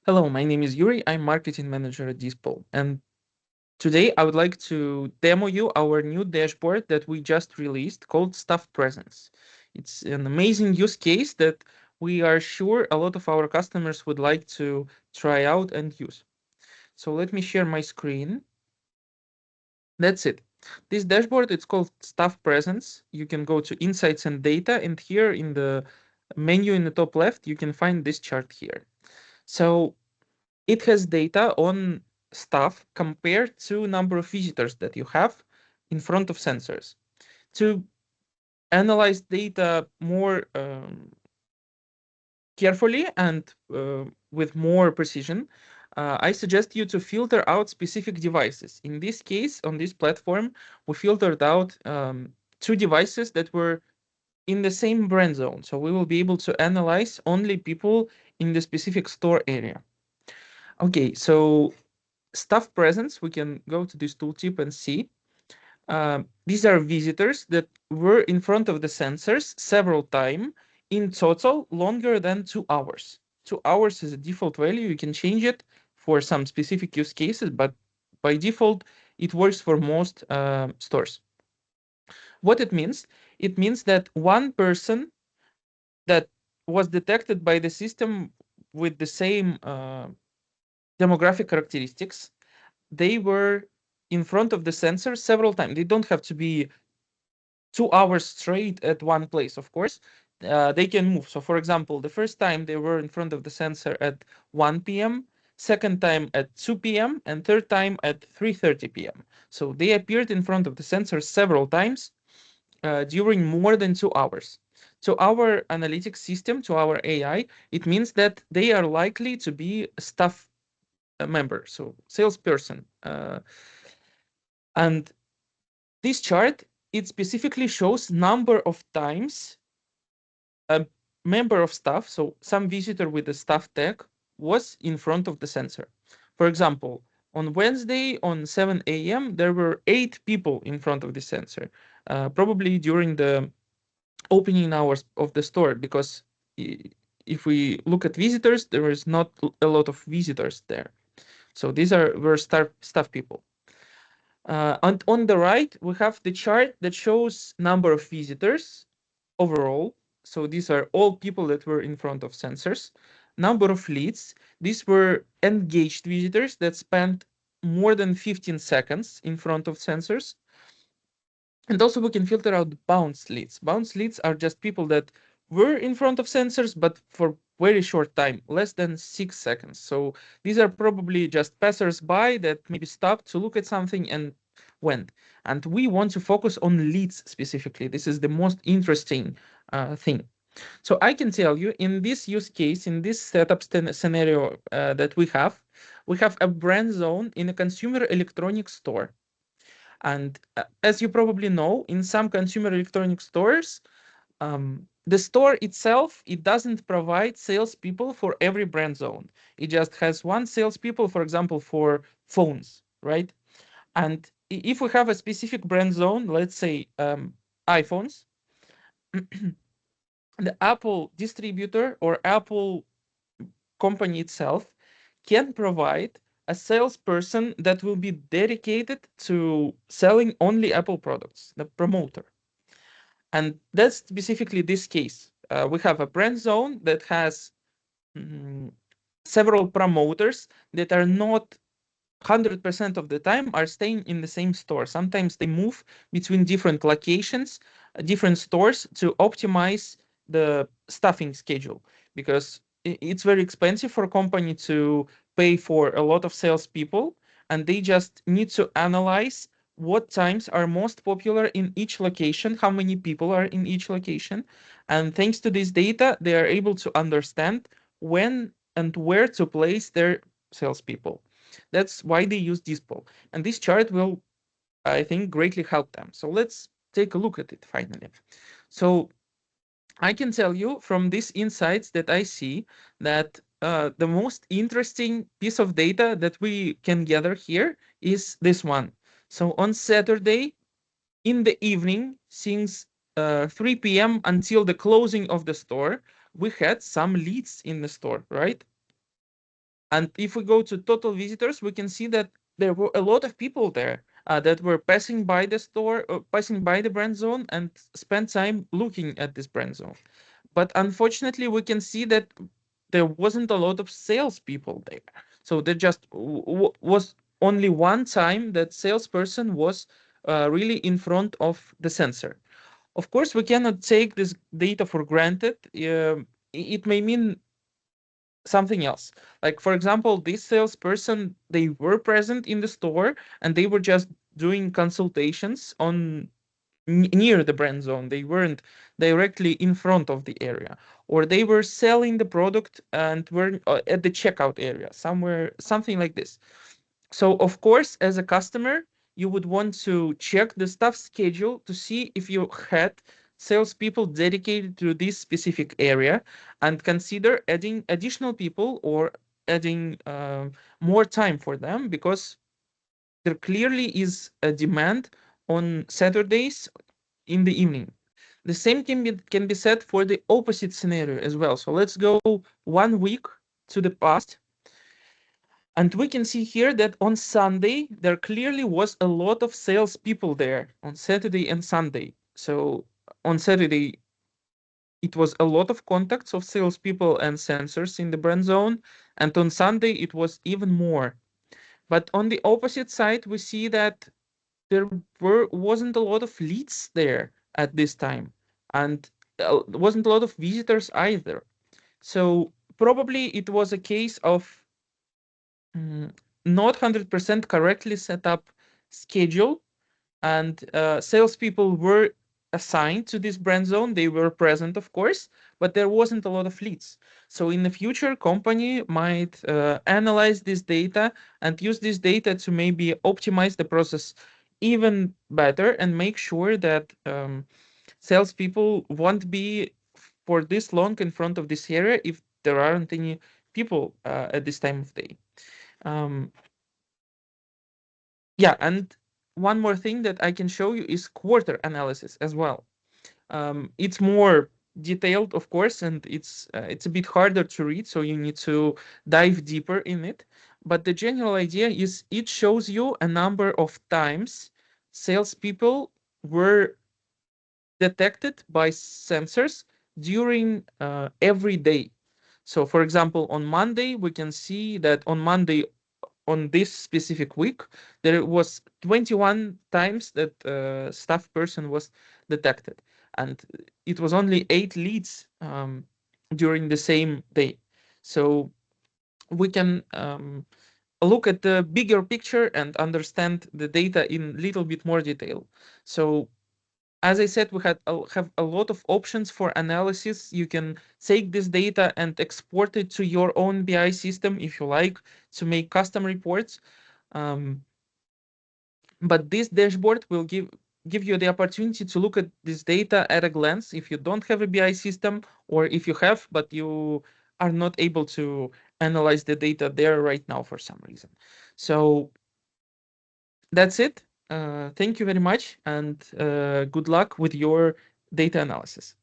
Hello, my name is Yuri. I'm marketing manager at DISPL. And today I would like to demo you our new dashboard that we just released called Staff Presence. It's an amazing use case that we are sure a lot of our customers would like to try out and use. So let me share my screen. That's it. This dashboard, it's called Staff Presence. You can go to Insights and Data, and here in the menu in the top left, you can find this chart here. So it has data on staff compared to number of visitors that you have in front of sensors. To analyze data more carefully and with more precision, I suggest you to filter out specific devices. In this case, on this platform, we filtered out two devices that were in the same brand zone. So we will be able to analyze only people in the specific store area. Okay, so staff presence, we can go to this tooltip and see. These are visitors that were in front of the sensors several times, in total longer than 2 hours. 2 hours is a default value. You can change it for some specific use cases, but by default, it works for most stores. What it means? It means that one person that was detected by the system with the same demographic characteristics, they were in front of the sensor several times. They don't have to be 2 hours straight at one place, of course. They can move. So, for example, the first time they were in front of the sensor at 1 p.m., second time at 2 p.m., and third time at 3:30 p.m. So they appeared in front of the sensor several times during more than 2 hours. To our analytics system, to our AI, it means that they are likely to be a staff member, so salesperson. And this chart, it specifically shows number of times a member of staff, so some visitor with a staff tag, was in front of the sensor. For example, on Wednesday on 7 a.m., there were 8 people in front of the sensor, probably during the opening hours of the store, because if we look at visitors, there is not a lot of visitors there. So these were staff people. And on the right, we have the chart that shows number of visitors overall. So these are all people that were in front of sensors. Number of leads. These were engaged visitors that spent more than 15 seconds in front of sensors. And also we can filter out bounce leads. Bounce leads are just people that were in front of sensors, but for very short time, less than 6 seconds. So these are probably just passers-by that maybe stopped to look at something and went. And we want to focus on leads specifically. This is the most interesting thing. So I can tell you in this use case, in this setup scenario that we have a brand zone in a consumer electronics store. And as you probably know, in some consumer electronics stores, the store itself, it doesn't provide salespeople for every brand zone. It just has one salespeople, for example, for phones, right? And if we have a specific brand zone, let's say iPhones, the Apple distributor or Apple company itself can provide a salesperson that will be dedicated to selling only Apple products, the promoter. And that's specifically this case. We have a brand zone that has several promoters that are not 100% of the time are staying in the same store. Sometimes they move between different locations, different stores to optimize the staffing schedule, because it's very expensive for a company to pay for a lot of salespeople, and they just need to analyze what times are most popular in each location, how many people are in each location. And thanks to this data, they are able to understand when and where to place their salespeople. That's why they use DISPL. And this chart will, I think, greatly help them. So let's take a look at it finally. So I can tell you from these insights that I see that the most interesting piece of data that we can gather here is this one. So on Saturday in the evening, since 3 p.m. until the closing of the store, we had some leads in the store, right? And if we go to total visitors, we can see that there were a lot of people there that were passing by the store, passing by the brand zone and spent time looking at this brand zone. But unfortunately, we can see that there wasn't a lot of salespeople there. So there just was only one time that salesperson was really in front of the sensor. Of course, we cannot take this data for granted. It may mean something else. Like, for example, this salesperson, they were present in the store and they were just doing consultations on near the brand zone. They weren't directly in front of the area, or they were selling the product and were at the checkout area somewhere, something like this. So of course, as a customer, you would want to check the staff schedule to see if you had salespeople dedicated to this specific area and consider adding additional people or adding more time for them, because there clearly is a demand on Saturdays in the evening. The same can be said for the opposite scenario as well. So let's go 1 week to the past. And we can see here that on Sunday, there clearly was a lot of salespeople there on Saturday and Sunday. So on Saturday, it was a lot of contacts of salespeople and sensors in the brand zone. And on Sunday, it was even more. But on the opposite side, we see that there wasn't a lot of leads there at this time. And wasn't a lot of visitors either. So probably it was a case of not 100% correctly set up schedule, and salespeople were assigned to this brand zone. They were present, of course, but there wasn't a lot of leads. So in the future, company might analyze this data and use this data to maybe optimize the process even better and make sure that salespeople won't be for this long in front of this area if there aren't any people at this time of day. Um, yeah, and one more thing that I can show you is quarter analysis as well. It's more detailed, of course, and it's a bit harder to read, so you need to dive deeper in it. But the general idea is it shows you a number of times salespeople were detected by sensors during every day. So, for example, on Monday, we can see that on Monday on this specific week, there was 21 times that staff person was detected, and it was only 8 leads during the same day. So we can look at the bigger picture and understand the data in a little bit more detail. So as I said, we have a lot of options for analysis. You can take this data and export it to your own BI system if you like to make custom reports. Um, but this dashboard will give you the opportunity to look at this data at a glance if you don't have a BI system, or if you have, but you are not able to analyze the data there right now for some reason. So that's it. Thank you very much, and good luck with your data analysis.